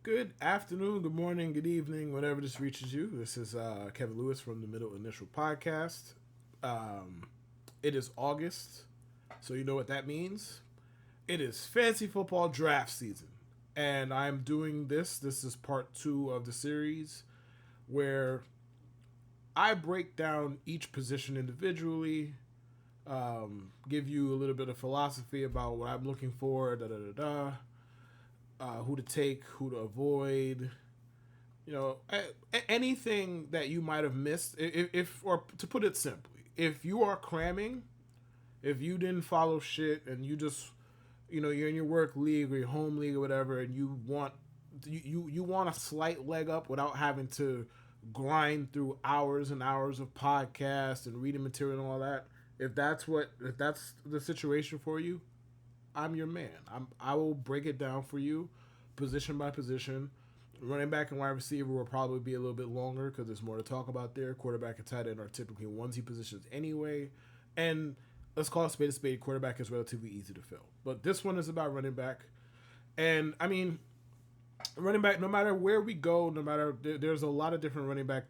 Good afternoon, good morning, good evening, whenever this reaches you. This is Kevin Lewis from the Middle Initial Podcast. Um, it is August, so you know what that means. It is fantasy football draft season, and I'm doing this. This is part two of the series where I break down each position individually, give you a little bit of philosophy about what I'm looking for, da da da da, who to take, who to avoid, anything that you might have missed. If, or to put it simply, if you are cramming, if you didn't follow shit and you just, you're in your work league or your home league or whatever, and you want a slight leg up without having to grind through hours and hours of podcasts and reading material and all that. If that's the situation for you, I'm your man. I will break it down for you, position by position. Running back and wide receiver will probably be a little bit longer because there's more to talk about there. Quarterback and tight end are typically onesie positions anyway, and let's call it spade a spade. Quarterback is relatively easy to fill, but this one is about running back. And I mean, running back. No matter where we go, no matter there's a lot of different running back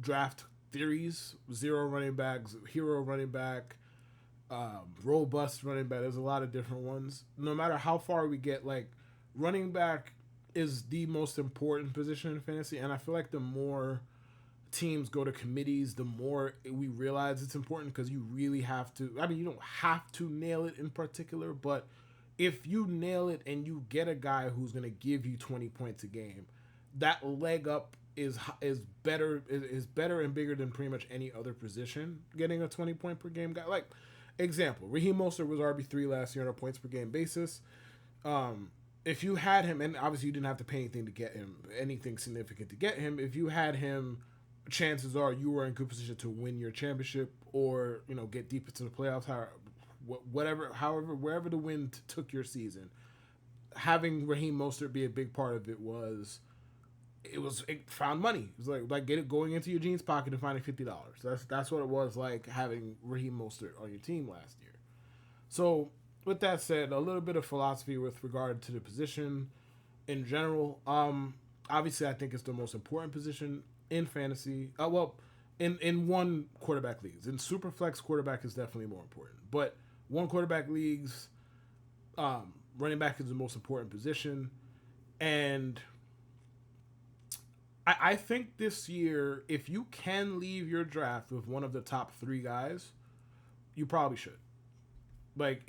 draft theories. Zero running backs, hero running back, robust running back. There's a lot of different ones. No matter how far we get, like running back is the most important position in fantasy, and I feel like the more teams go to committees, the more we realize it's important because you really have to. I mean, you don't have to nail it in particular, but if you nail it and you get a guy who's going to give you 20 points a game, that leg up is better and bigger than pretty much any other position. Getting a 20 point per game guy, like example, Raheem Mostert was RB3 last year on a points per game basis. If you had him, and obviously you didn't have to pay anything to get him, anything significant to get him. If you had him, chances are you were in good position to win your championship or get deep into the playoffs. However, wherever the wind took your season, having Raheem Mostert be a big part of it found money. It was like get it going into your jeans pocket and finding $50. That's what it was like having Raheem Mostert on your team last year. So with that said, a little bit of philosophy with regard to the position in general. Obviously, I think it's the most important position in fantasy. In one quarterback leagues, in superflex, quarterback is definitely more important. But one quarterback leagues, running back is the most important position, and I think this year, if you can leave your draft with one of the top three guys, you probably should. Like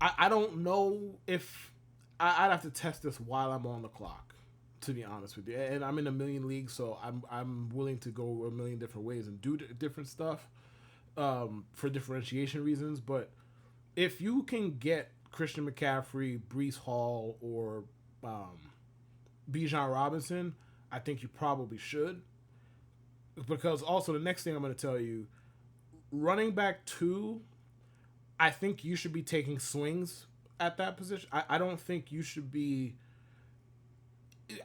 I don't know if I'd have to test this while I'm on the clock, to be honest with you. And I'm in a million leagues, so I'm willing to go a million different ways and do different stuff for differentiation reasons. But if you can get Christian McCaffrey, Brees Hall, or Bijan Robinson, I think you probably should. Because also the next thing I'm going to tell you, running back two, I think you should be taking swings at that position. I don't think you should be.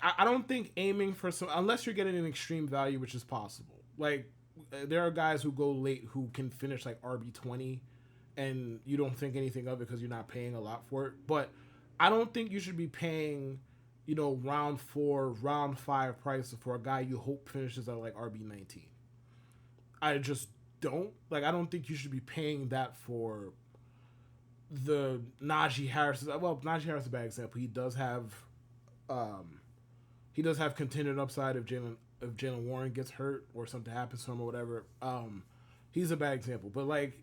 I don't think aiming for some unless you're getting an extreme value, which is possible. Like there are guys who go late who can finish like RB20, and you don't think anything of it because you're not paying a lot for it. But I don't think you should be paying, round four, round five price for a guy you hope finishes at like RB19. I just don't like. I don't think you should be paying that for the Najee Harris. Well, Najee Harris is a bad example. Um, he does have contingent upside if Jalen Warren gets hurt or something happens to him or whatever. He's a bad example, but like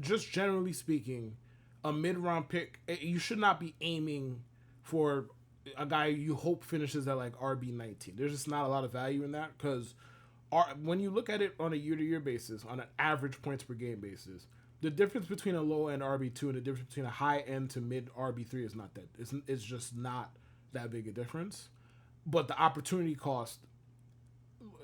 just generally speaking, a mid round pick, you should not be aiming for a guy you hope finishes at like RB19. There's just not a lot of value in that because when you look at it on a year to year basis, on an average points per game basis, the difference between a low end RB2 and the difference between a high end to mid RB3 is not that. It's just not that big a difference. But the opportunity cost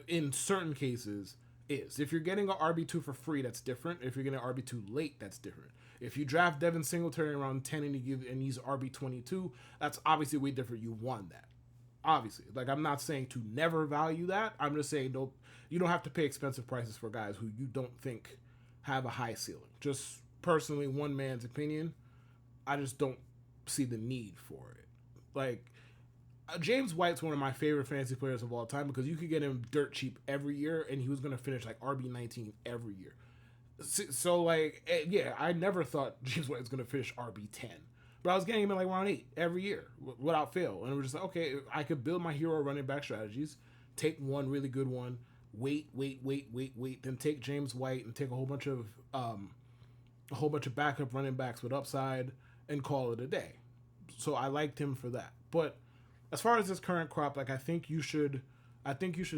in certain cases is. If you're getting an RB2 for free, that's different. If you're getting an RB2 late, that's different. If you draft Devin Singletary around 10 and he's RB22, that's obviously way different. You won that. Obviously. Like, I'm not saying to never value that. I'm just saying you don't have to pay expensive prices for guys who you don't think have a high ceiling. Just personally, one man's opinion, I just don't see the need for it. Like, James White's one of my favorite fantasy players of all time because you could get him dirt cheap every year, and he was going to finish like RB19 every year. So like, yeah, I never thought James White was going to finish RB10, but I was getting him in like round 8 every year without fail, and we're just like, okay, I could build my hero running back strategies, take one really good one, wait, then take James White and take a whole bunch of backup running backs with upside and call it a day. So I liked him for that. But as far as this current crop, like I think you should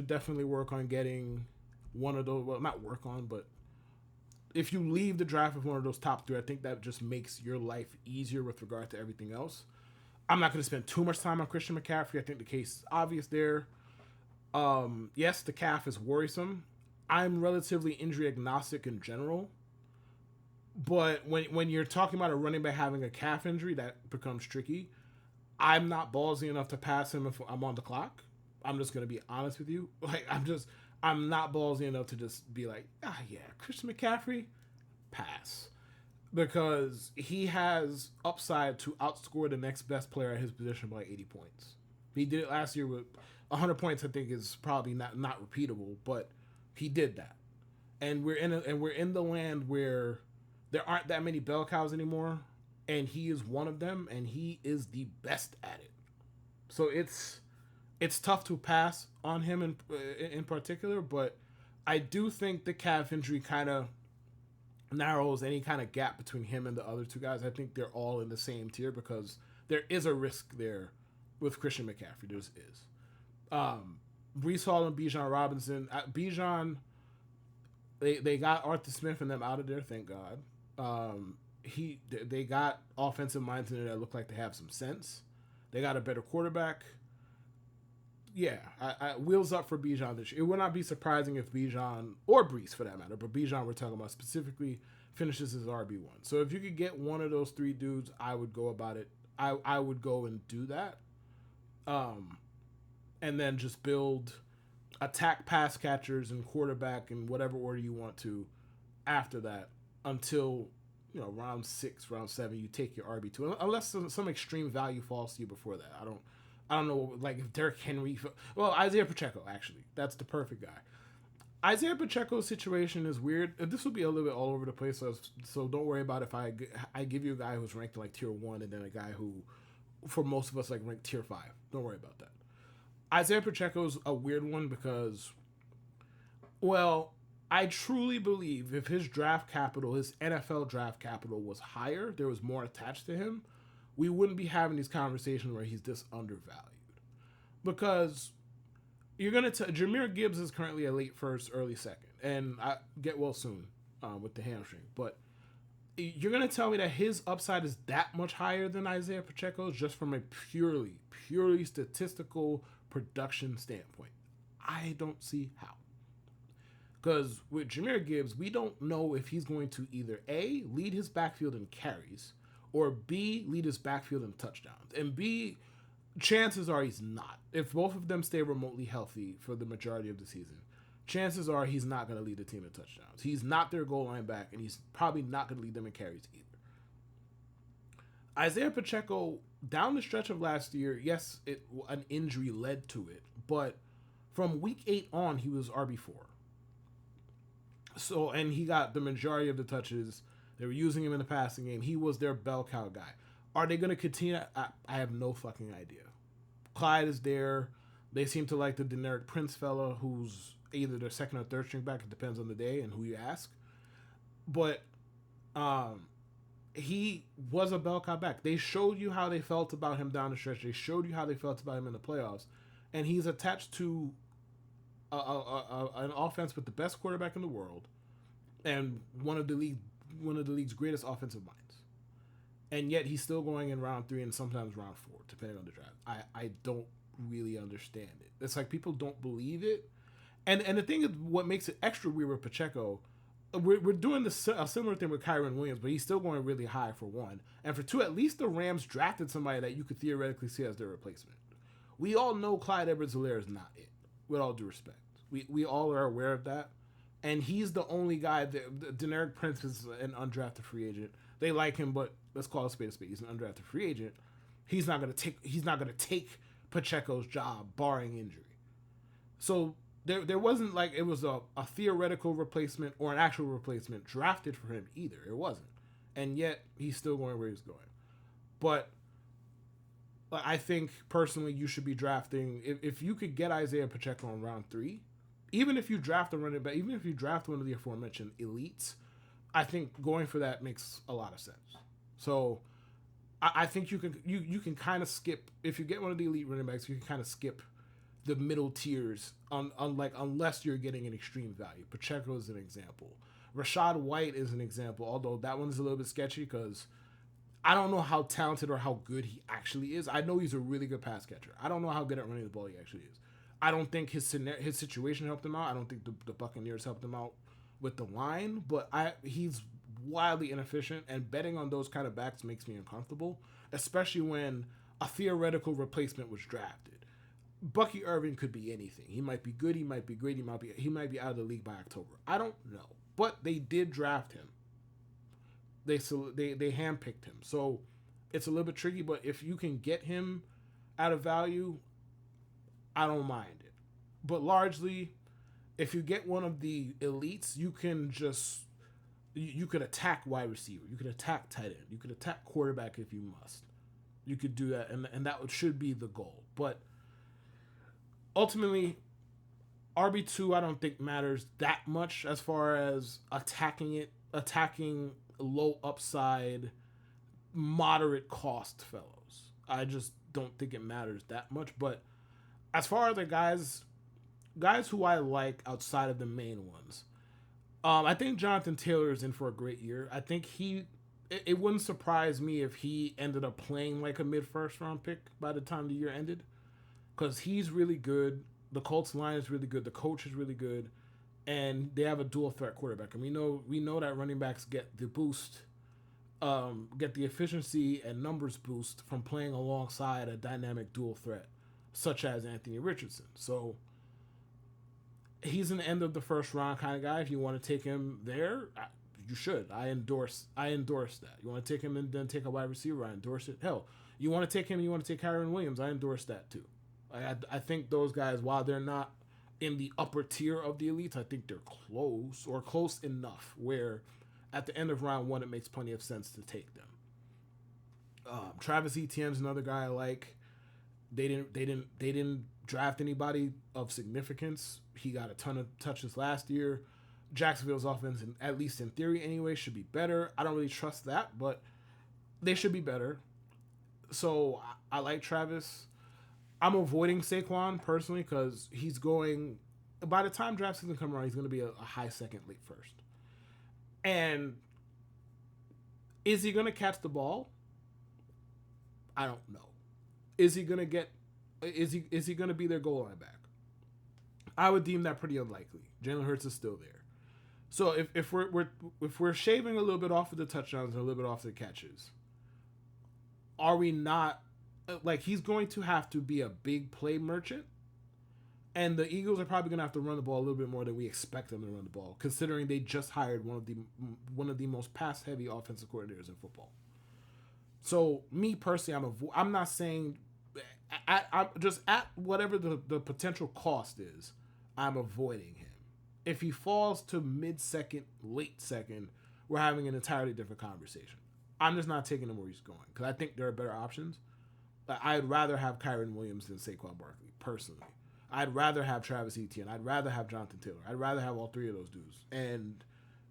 definitely work on getting one of those. Well, not work on, but if you leave the draft with one of those top 3, I think that just makes your life easier with regard to everything else. I'm not going to spend too much time on Christian McCaffrey. I think the case is obvious there. Yes, the calf is worrisome. I'm relatively injury agnostic in general. But when you're talking about a running back having a calf injury, that becomes tricky. I'm not ballsy enough to pass him if I'm on the clock. I'm just gonna be honest with you. Like I'm not ballsy enough to just be like, yeah, Christian McCaffrey, pass. Because he has upside to outscore the next best player at his position by 80 points. He did it last year with 100 points. I think is probably not repeatable, but he did that. And we're in the land where there aren't that many bell cows anymore, and he is one of them, and he is the best at it. So it's tough to pass on him in particular, but I do think the calf injury kind of narrows any kind of gap between him and the other 2 guys. I think they're all in the same tier because there is a risk there with Christian McCaffrey. There is. Brees Hall and Bijan Robinson. Bijan, they got Arthur Smith and them out of there, thank God. They got offensive minds in there that look like they have some sense. They got a better quarterback. Yeah, I wheels up for Bijan this year. It would not be surprising if Bijan, or Brees for that matter, but Bijan we're talking about specifically, finishes as RB1. So if you could get one of those 3 dudes, I would go about it. I would go and do that. And then just build attack pass catchers and quarterback in whatever order you want to after that until round 6, round 7, you take your RB2, unless some extreme value falls to you before that. I don't know, like if Derrick Henry. Well, Isaiah Pacheco, actually, that's the perfect guy. Isaiah Pacheco's situation is weird. This will be a little bit all over the place, so don't worry about if I give you a guy who's ranked like tier 1 and then a guy who, for most of us, like ranked tier 5. Don't worry about that. Isaiah Pacheco's a weird one because, well, I truly believe if his draft capital, his NFL draft capital was higher, there was more attached to him, we wouldn't be having these conversations where he's this undervalued. Because you're going to Jahmyr Gibbs is currently a late first, early second. And I get well soon with the hamstring. But you're going to tell me that his upside is that much higher than Isaiah Pacheco's just from a purely statistical production standpoint? I don't see how. Because with Jahmyr Gibbs, we don't know if he's going to either A, lead his backfield in carries, or B, lead his backfield in touchdowns. And B, chances are he's not. If both of them stay remotely healthy for the majority of the season, chances are he's not going to lead the team in touchdowns. He's not their goal line back, and he's probably not going to lead them in carries either. Isaiah Pacheco, down the stretch of last year, yes, an injury led to it, but from week 8 on, he was RB4. So, and he got the majority of the touches. They were using him in the passing game. He was their bell cow guy. Are they going to continue? I have no fucking idea. Clyde is there. They seem to like the Deneric Prince fella, who's either their second or third string back. It depends on the day and who you ask. But he was a bell cow back. They showed you how they felt about him down the stretch. They showed you how they felt about him in the playoffs. And he's attached to an offense with the best quarterback in the world and one of the league's greatest offensive minds. And yet he's still going in round 3 and sometimes round 4, depending on the draft. I don't really understand it. It's like people don't believe it. And the thing is, what makes it extra weird with Pacheco, we're doing a similar thing with Kyren Williams, but he's still going really high for 1. And for 2, at least the Rams drafted somebody that you could theoretically see as their replacement. We all know Clyde Edwards-Helaire is not it, with all due respect. We all are aware of that. And he's the only guy that Deneric Prince is an undrafted free agent. They like him, but let's call it a spade a spade. He's an undrafted free agent. He's not gonna take Pacheco's job, barring injury. So there wasn't like it was a theoretical replacement or an actual replacement drafted for him either. It wasn't. And yet he's still going where he's going. But I think personally you should be drafting if you could get Isaiah Pacheco in round 3, even if you draft a running back, even if you draft one of the aforementioned elites, I think going for that makes a lot of sense. So I think you can kind of skip if you get one of the elite running backs, you can kind of skip the middle tiers unless you're getting an extreme value. Pacheco is an example. Rachaad White is an example, although that one's a little bit sketchy because I don't know how talented or how good he actually is. I know he's a really good pass catcher. I don't know how good at running the ball he actually is. I don't think his situation helped him out. I don't think the Buccaneers helped him out with the line, but he's wildly inefficient, and betting on those kind of backs makes me uncomfortable, especially when a theoretical replacement was drafted. Bucky Irving could be anything. He might be good, he might be great, he might be out of the league by October. I don't know. But they did draft him. They handpicked him. So it's a little bit tricky, but if you can get him at a value, I don't mind it. But largely, if you get one of the elites, you could attack wide receiver, you could attack tight end, you could attack quarterback if you must. You could do that, and that should be the goal. But ultimately, RB2 I don't think matters that much as far as attacking low upside, moderate cost fellows. I just don't think it matters that much. But as far as the guys who I like outside of the main ones, I think Jonathan Taylor is in for a great year. I think it wouldn't surprise me if he ended up playing like a mid-first round pick by the time the year ended, because he's really good. The Colts line is really good. The coach is really good, and they have a dual threat quarterback. And we know that running backs get the boost, get the efficiency and numbers boost from playing alongside a dynamic dual threat, such as Anthony Richardson. So he's an end of the first round kind of guy. If you want to take him there, you should. I endorse that. You want to take him and then take a wide receiver, I endorse it. Hell, you want to take him, you want to take Kyren Williams, I endorse that too. I think those guys, while they're not in the upper tier of the elites, I think they're close enough where at the end of round 1 it makes plenty of sense to take them. Travis Etienne's another guy I like. They didn't draft anybody of significance. He got a ton of touches last year. Jacksonville's offense, at least in theory anyway, should be better. I don't really trust that, but they should be better. So I like Travis. I'm avoiding Saquon personally because he's going. By the time draft season comes around, he's going to be a high second, late first. And is he going to catch the ball? I don't know. Is he going to get? Is he going to be their goal line back? I would deem that pretty unlikely. Jalen Hurts is still there. So if we're shaving a little bit off of the touchdowns and a little bit off the catches, are we not? Like, he's going to have to be a big play merchant, and the Eagles are probably going to have to run the ball a little bit more than we expect them to run the ball, considering they just hired one of the most pass-heavy offensive coordinators in football. So, me personally, I'm not saying just at whatever the potential cost is, I'm avoiding him. If he falls to mid-second, late second, we're having an entirely different conversation. I'm just not taking him where he's going because I think there are better options. I'd rather have Kyren Williams than Saquon Barkley, personally. I'd rather have Travis Etienne. I'd rather have Jonathan Taylor. I'd rather have all three of those dudes. And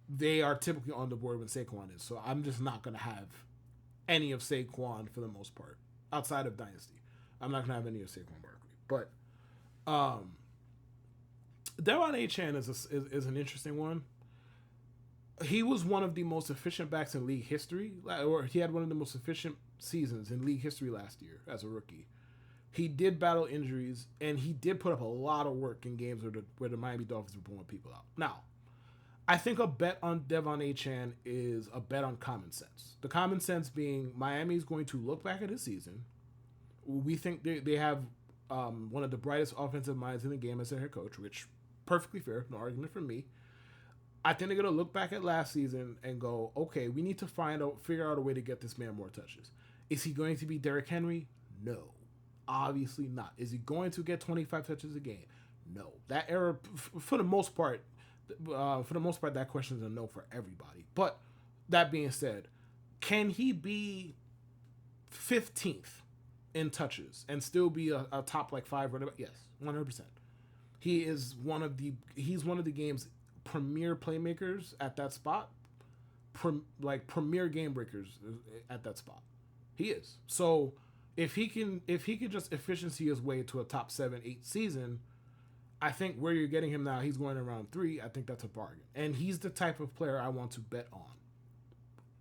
they are typically on the board when Saquon is. So I'm just not going to have any of Saquon for the most part, outside of Dynasty. I'm not going to have any of Saquon Barkley. But Devon Achane is an interesting one. He was one of the most efficient backs in league history, or he had one of the most efficient seasons in league history last year as a rookie. He did battle injuries, and he did put up a lot of work in games where the Miami Dolphins were blowing people out. Now, I think a bet on Devon Achane is a bet on common sense. The common sense being Miami is going to look back at his season. We think they have one of the brightest offensive minds in the game as their head coach, which perfectly fair, no argument from me. I think they're going to look back at last season and go, okay, we need to figure out a way to get this man more touches. Is he going to be Derrick Henry? No. Obviously not. Is he going to get 25 touches a game? No. That era, for the most part, that question is a no for everybody. But that being said, can he be 15th in touches and still be a top like five running back? Yes, 100%. He's one of the game's premier playmakers at that spot, premier game breakers at that spot. He is. So if he can just efficiency his way to a top 7, 8 season, I think where you're getting him now, he's going around 3. I think that's a bargain, and he's the type of player I want to bet on.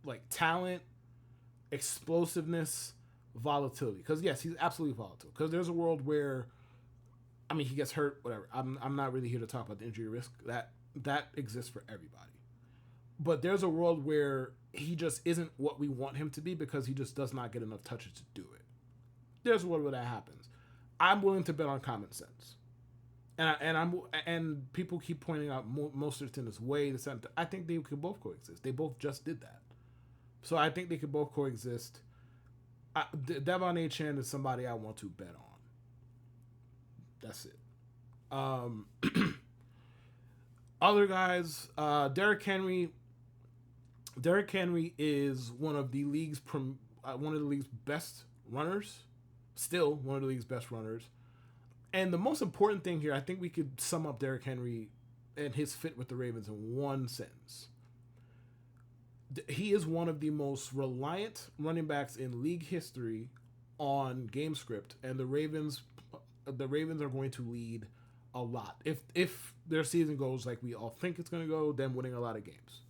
Like talent, explosiveness, volatility. Because yes, he's absolutely volatile. Because there's a world where, I mean, he gets hurt. Whatever. I'm not really here to talk about the injury risk. That exists for everybody. But there's a world where he just isn't what we want him to be because he just does not get enough touches to do it. There's a world where that happens. I'm willing to bet on common sense, and people keep pointing out Mostert in his way. I think they could both coexist. They both just did that, so I think they could both coexist. Devon Achane is somebody I want to bet on. That's it. Other guys, Derrick Henry. Derrick Henry is one of the league's best runners. Still one of the league's best runners. And the most important thing here, I think we could sum up Derrick Henry and his fit with the Ravens in one sentence. He is one of the most reliant running backs in league history on game script, and the Ravens are going to lead a lot. If their season goes like we all think it's going to go, them winning a lot of games.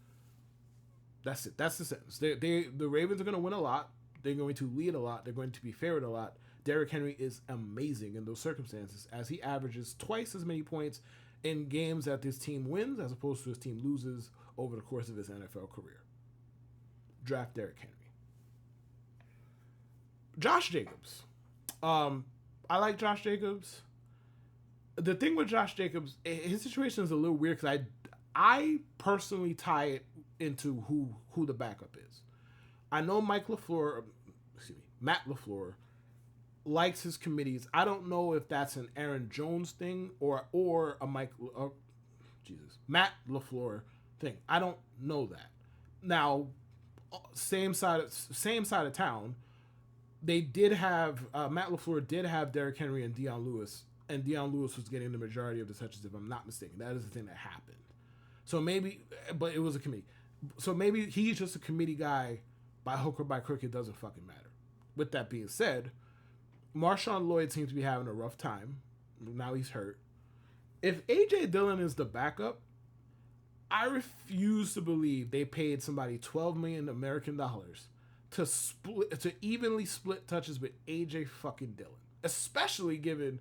That's it. That's the sentence. The Ravens are going to win a lot. They're going to lead a lot. They're going to be favored a lot. Derrick Henry is amazing in those circumstances as he averages twice as many points in games that this team wins as opposed to his team loses over the course of his NFL career. Draft Derrick Henry. Josh Jacobs. I like Josh Jacobs. The thing with Josh Jacobs, his situation is a little weird because I personally tie it into who the backup is. I know Matt LaFleur likes his committees. I don't know if that's an Aaron Jones thing or a Matt LaFleur thing. I don't know that. Now, same side of town, they did have Matt LaFleur did have Derrick Henry and Dion Lewis, and Dion Lewis was getting the majority of the touches, if I'm not mistaken. That is the thing that happened. So maybe, but it was a committee. So maybe he's just a committee guy by hook or by crook. It doesn't fucking matter. With that being said, Marshawn Lloyd seems to be having a rough time. Now he's hurt. If A.J. Dillon is the backup, I refuse to believe they paid somebody $12 million American dollars to evenly split touches with A.J. fucking Dillon. Especially given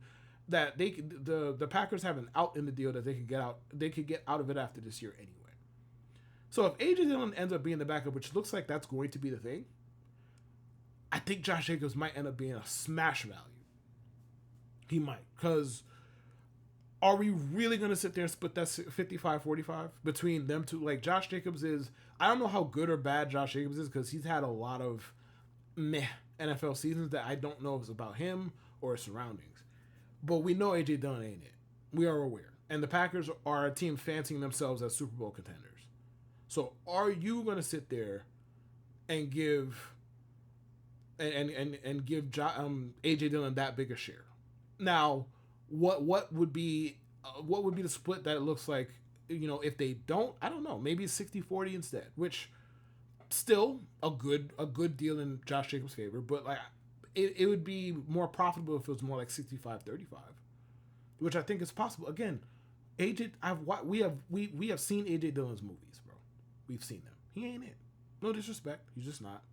that the Packers have an out in the deal that they could get out of it after this year anyway. So if A.J. Dillon ends up being the backup, which looks like that's going to be the thing, I think Josh Jacobs might end up being a smash value. He might. Because are we really going to sit there and split that 55-45 between them two? Like, Josh Jacobs is... I don't know how good or bad Josh Jacobs is because he's had a lot of meh NFL seasons that I don't know if it's about him or his surroundings. But we know A.J. Dillon ain't it. We are aware. And the Packers are a team fancying themselves as Super Bowl contenders. So are you going to sit there and give... And give A.J. Dillon that big a share? Now, what would be the split that it looks like? You know, if they don't, I don't know. Maybe it's 60-40 instead, which still a good deal in Josh Jacobs' favor. But like, it would be more profitable if it was more like 65-35, which I think is possible. Again, we have seen A.J. Dillon's movies, bro. We've seen them. He ain't it. No disrespect, he's just not.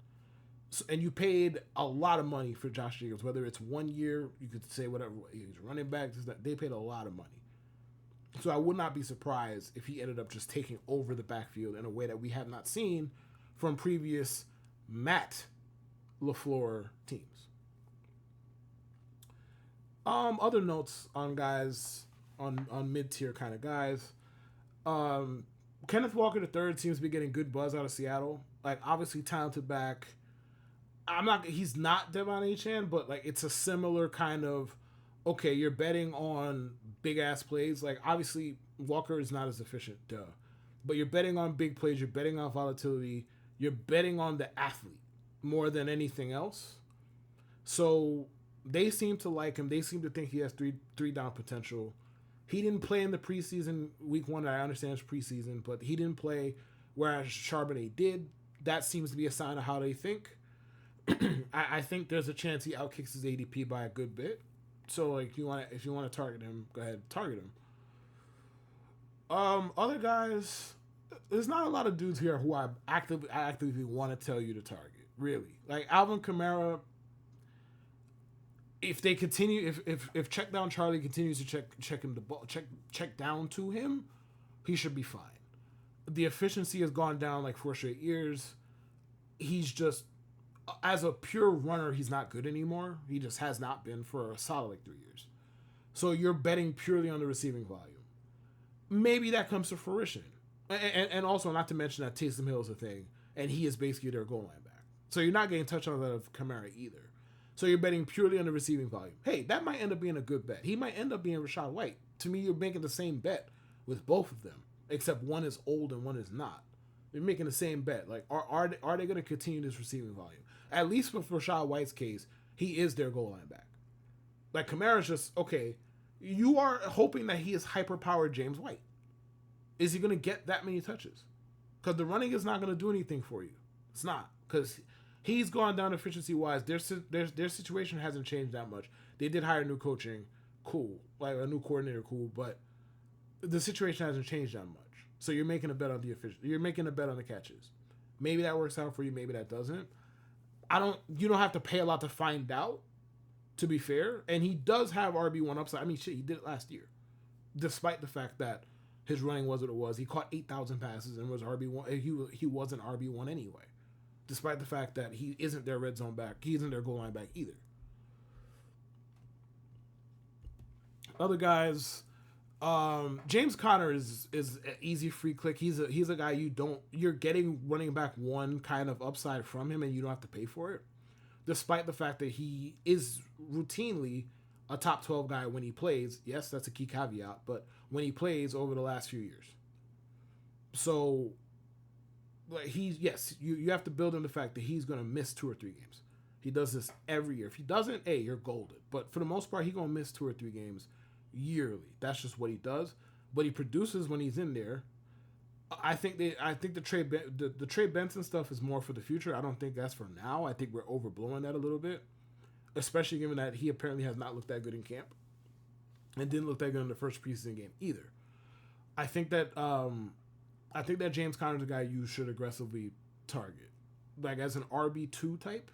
So, and you paid a lot of money for Josh Jacobs, whether it's 1 year, you could say whatever, he's running back, they paid a lot of money. So I would not be surprised if he ended up just taking over the backfield in a way that we have not seen from previous Matt LaFleur teams. Other notes on guys, on mid-tier kind of guys. Kenneth Walker III seems to be getting good buzz out of Seattle. Like, obviously talented back. I'm not. He's not Devon Achan, but like it's a similar kind of. Okay, you're betting on big ass plays. Like obviously Walker is not as efficient, duh. But you're betting on big plays. You're betting on volatility. You're betting on the athlete more than anything else. So they seem to like him. They seem to think he has three down potential. He didn't play in the preseason week one. I understand it's preseason, but he didn't play. Whereas Charbonnet did. That seems to be a sign of how they think. I think there's a chance he outkicks his ADP by a good bit. So like if you want to target him, go ahead target him. Other guys, there's not a lot of dudes here who I actively want to tell you to target. Really, like Alvin Kamara. If they continue, if check down Charlie continues to check him the ball, check down to him, he should be fine. The efficiency has gone down like 4 straight years. He's just as a pure runner, he's not good anymore. He just has not been for a solid like 3 years. So you're betting purely on the receiving volume. Maybe that comes to fruition. And also, not to mention that Taysom Hill is a thing, and he is basically their goal line back. So you're not getting touchdowns out of Kamara either. So you're betting purely on the receiving volume. Hey, that might end up being a good bet. He might end up being Rachaad White. To me, you're making the same bet with both of them, except one is old and one is not. You're making the same bet. Like, are they going to continue this receiving volume? At least with Rachaad White's case, he is their goal line back. Like, Kamara's just, okay, you are hoping that he is hyper-powered James White. Is he going to get that many touches? Because the running is not going to do anything for you. It's not. Because he's gone down efficiency-wise. Their situation hasn't changed that much. They did hire new coaching. Cool. Like, a new coordinator. Cool. But the situation hasn't changed that much. So you're making a bet on the efficiency. You're making a bet on the catches. Maybe that works out for you. Maybe that doesn't. You don't have to pay a lot to find out, to be fair. And he does have RB1 upside. I mean, shit, he did it last year. Despite the fact that his running was what it was. He caught 8,000 passes and was RB1. He wasn't RB1 anyway. Despite the fact that he isn't their red zone back. He isn't their goal line back either. Other guys, James Conner is an easy free click. He's a guy you're getting running back one kind of upside from him and you don't have to pay for it. Despite the fact that he is routinely a top 12 guy when he plays. Yes, that's a key caveat, but when he plays over the last few years. So like you have to build in the fact that he's going to miss 2 or 3 games. He does this every year. If he doesn't, you're golden. But for the most part, he's going to miss 2 or 3 games yearly. That's just what he does. But he produces when he's in there. I think the Trey Benson stuff is more for the future. I don't think that's for now. I think we're overblowing that a little bit, especially given that he apparently has not looked that good in camp and didn't look that good in the first preseason game either. I think that James Conner's a guy you should aggressively target, like as an RB2 type,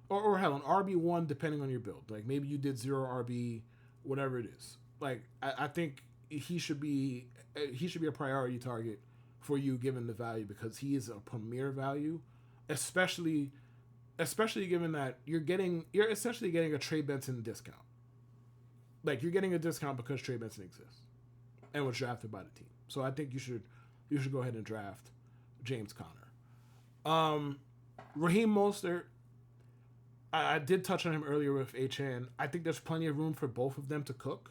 or hell, an RB1 depending on your build. Like maybe you did 0 RB, whatever it is. Like I think he should be a priority target for you given the value because he is a premier value, especially given that you're essentially getting a Trey Benson discount. Like you're getting a discount because Trey Benson exists and was drafted by the team. So I think you should go ahead and draft James Conner. Raheem Mostert, I did touch on him earlier with Achan. I think there's plenty of room for both of them to cook.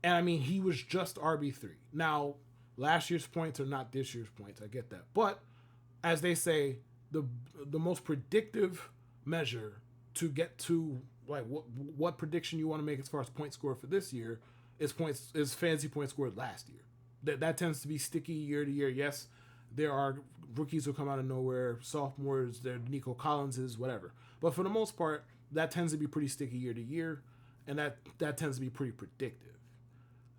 And I mean, he was just RB3. Now, last year's points are not this year's points. I get that. But as they say, the most predictive measure to get to like what prediction you want to make as far as point score for this year is fantasy points scored last year. That tends to be sticky year to year. Yes, there are rookies who come out of nowhere, sophomores, they're Nico Collinses, whatever. But for the most part, that tends to be pretty sticky year to year, and that tends to be pretty predictive.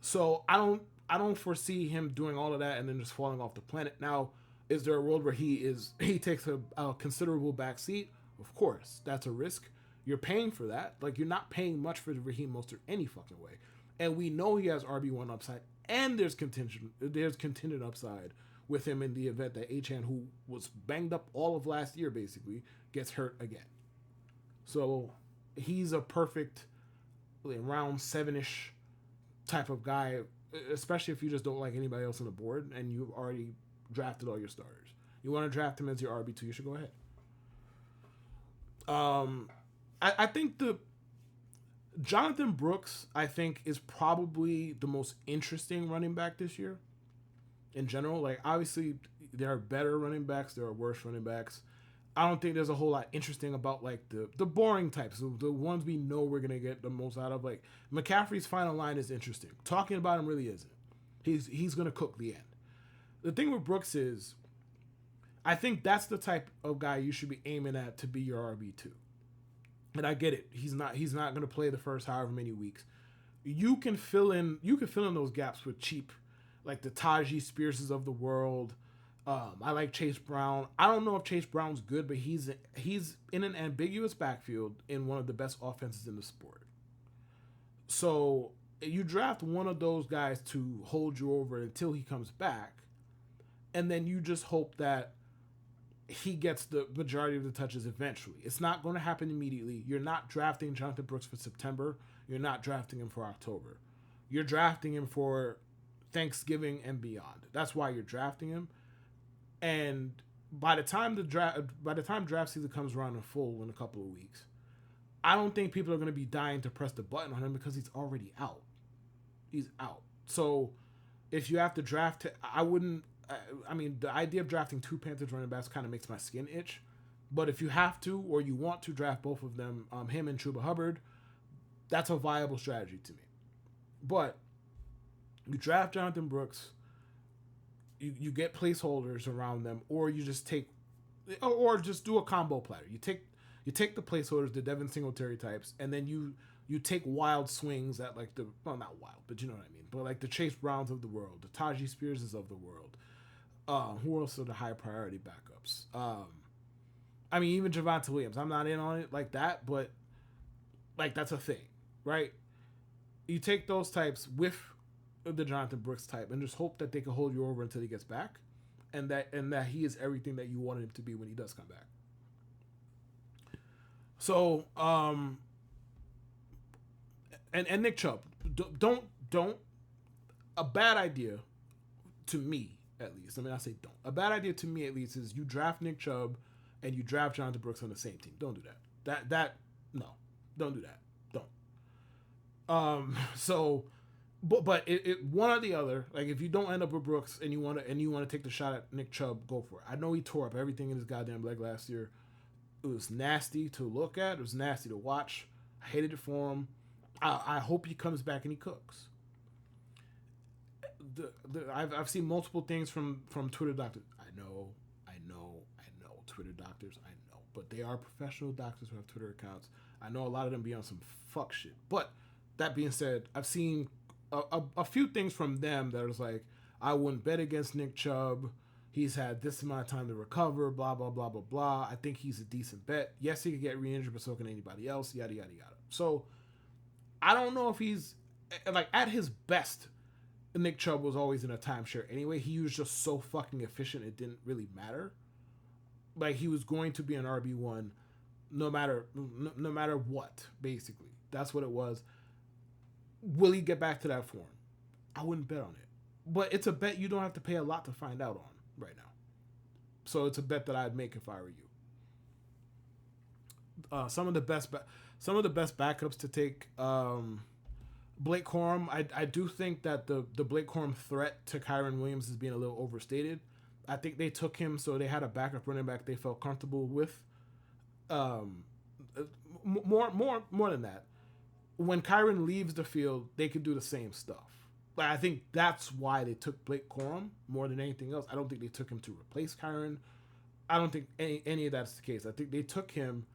So I don't foresee him doing all of that and then just falling off the planet. Now, is there a world where he takes a considerable backseat? Of course, that's a risk. You're paying for that. Like you're not paying much for Raheem Mostert any fucking way. And we know he has RB1 upside, and there's contingent upside with him in the event that Achan, who was banged up all of last year, basically gets hurt again. So he's a perfect round 7-ish type of guy, especially if you just don't like anybody else on the board and you've already drafted all your starters. You want to draft him as your RB2, you should go ahead. Um, I think the Jonathan Brooks, I think, is probably the most interesting running back this year in general. Like, obviously, there are better running backs, there are worse running backs. I don't think there's a whole lot interesting about like the boring types, the ones we know we're gonna get the most out of. Like McCaffrey's final line is interesting. Talking about him really isn't. He's gonna cook the end. The thing with Brooks is, I think that's the type of guy you should be aiming at to be your RB2. And I get it. He's not going to play the first however many weeks. You can fill in those gaps with cheap, like the Tajee Spearses of the world. I like Chase Brown. I don't know if Chase Brown's good, but he's in an ambiguous backfield in one of the best offenses in the sport. So you draft one of those guys to hold you over until he comes back, and then you just hope that he gets the majority of the touches eventually. It's not going to happen immediately. You're not drafting Jonathan Brooks for September. You're not drafting him for October. You're drafting him for Thanksgiving and beyond. That's why you're drafting him. And by the time draft season comes around in full in a couple of weeks, I don't think people are going to be dying to press the button on him because he's already out. He's out. So if you have to draft, I wouldn't. I mean, the idea of drafting two Panthers running backs kind of makes my skin itch. But if you have to or you want to draft both of them, him and Chuba Hubbard, that's a viable strategy to me. But you draft Jonathan Brooks, you get placeholders around them, or you just take, or just do a combo platter. You take the placeholders, the Devin Singletary types, and then you take wild swings at like the well not wild, but you know what I mean. But like the Chase Browns of the world, the Tajee Spearses of the world. Who else are the high priority backups? I mean, even Javonte Williams. I'm not in on it like that, but like that's a thing, right? You take those types with the Jonathan Brooks type, and just hope that they can hold you over until he gets back, and that he is everything that you wanted him to be when he does come back. So, and Nick Chubb, don't a bad idea to me at least. I mean, I say don't. A bad idea to me at least is you draft Nick Chubb and you draft Jonathan Brooks on the same team. Don't do that. That no, don't do that. Don't. So, but one or the other. Like if you don't end up with Brooks and you want to take the shot at Nick Chubb, go for it. I know he tore up everything in his goddamn leg last year. It was nasty to look at. It was nasty to watch. I hated it for him. I hope he comes back and he cooks. I've seen multiple things from Twitter doctors. I know, Twitter doctors. I know, but they are professional doctors who have Twitter accounts. I know a lot of them be on some fuck shit. But that being said, I've seen a few things from them that was like, I wouldn't bet against Nick Chubb. He's had this amount of time to recover. Blah blah blah blah blah. I think he's a decent bet. Yes, he could get re-injured, but so can anybody else. Yada yada yada. So I don't know if he's like at his best. Nick Chubb was always in a timeshare anyway. He was just so fucking efficient it didn't really matter. Like he was going to be an RB1 no matter what, basically. That's what it was. Will he get back to that form? I wouldn't bet on it. But it's a bet you don't have to pay a lot to find out on right now. So it's a bet that I'd make if I were you. Some of the best backups to take. Blake Corum, I do think that the Blake Corum threat to Kyron Williams is being a little overstated. I think they took him so they had a backup running back they felt comfortable with. Um, more than that, when Kyron leaves the field, they can do the same stuff. Like I think that's why they took Blake Corum more than anything else. I don't think they took him to replace Kyron. I don't think any of that's the case. I think they took him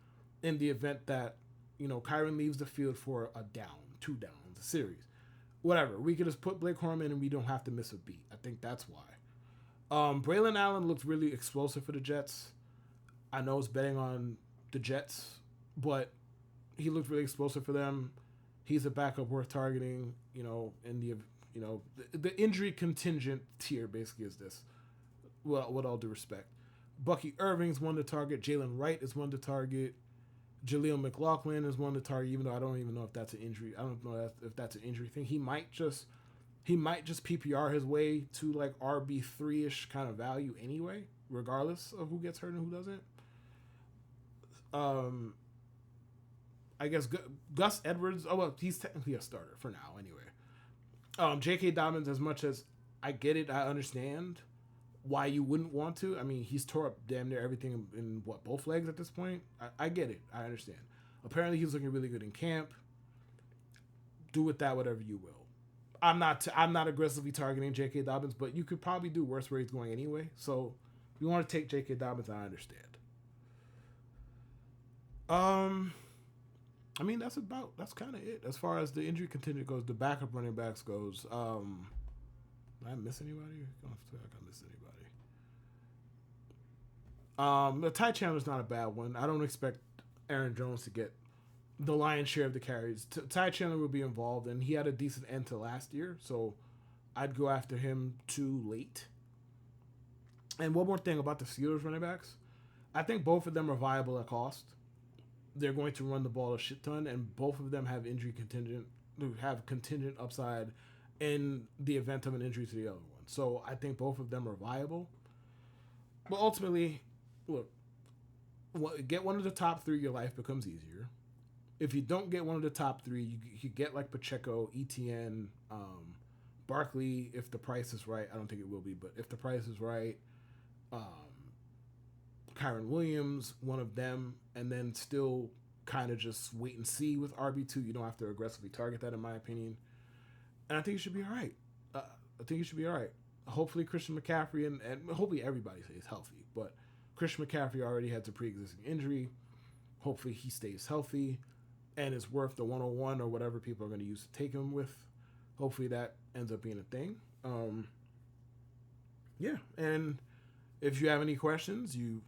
in the event that Kyron leaves the field for a down, two downs, a series, whatever. We could just put Blake Corum in and we don't have to miss a beat. I think that's why. Braylon Allen looked really explosive for the Jets. I know it's betting on the Jets, but he looked really explosive for them. He's a backup worth targeting. In the injury contingent tier basically is this. Well, with all due respect, Bucky Irving's one to target. Jalen Wright is one to target. Jaleel McLaughlin is one to target, even though I don't even know if that's an injury. I don't know if that's an injury thing. He might just PPR his way to like RB3-ish kind of value anyway, regardless of who gets hurt and who doesn't. I guess Gus Edwards. Oh well, he's technically a starter for now anyway. J.K. Dobbins, as much as I get it, I understand why you wouldn't want to. I mean, he's tore up damn near everything in what, both legs at this point. I get it. I understand. Apparently, he's looking really good in camp. Do with that whatever you will. I'm not aggressively targeting J.K. Dobbins, but you could probably do worse where he's going anyway. So, if you want to take J.K. Dobbins, I understand. Um, I mean, that's kind of it as far as the injury contingent goes. The backup running backs goes. Did I miss anybody? I don't feel like I missed anybody. The Ty Chandler's not a bad one. I don't expect Aaron Jones to get the lion's share of the carries. Ty Chandler will be involved, and he had a decent end to last year, so I'd go after him too late. And one more thing about the Steelers running backs, I think both of them are viable at cost. They're going to run the ball a shit ton, and both of them have injury contingent, have contingent upside in the event of an injury to the other one. So I think both of them are viable. But ultimately, look, get one of the top three, your life becomes easier. If you don't get one of the top three, you get like Pacheco, ETN, Barkley, if the price is right. I don't think it will be, but if the price is right, um, Kyron Williams, one of them, and then still kind of just wait and see with RB2. You don't have to aggressively target that, in my opinion. And I think it should be all right. I think it should be all right. Hopefully, Christian McCaffrey and hopefully everybody stays healthy. But Christian McCaffrey already had a pre-existing injury. Hopefully, he stays healthy and is worth the 101 or whatever people are going to use to take him with. Hopefully, that ends up being a thing. Yeah, and if you have any questions, you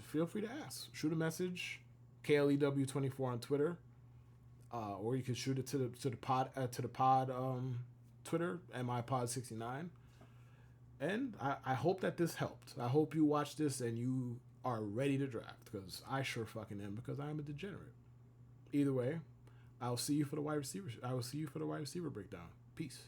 feel free to ask. Shoot a message, KLEW24 on Twitter, or you can shoot it to the pod Twitter, MIPod69. And I hope that this helped. I hope you watch this and you are ready to draft, because I sure fucking am, because I am a degenerate. Either way, I'll see you for the wide receiver. I will see you for the wide receiver breakdown. Peace.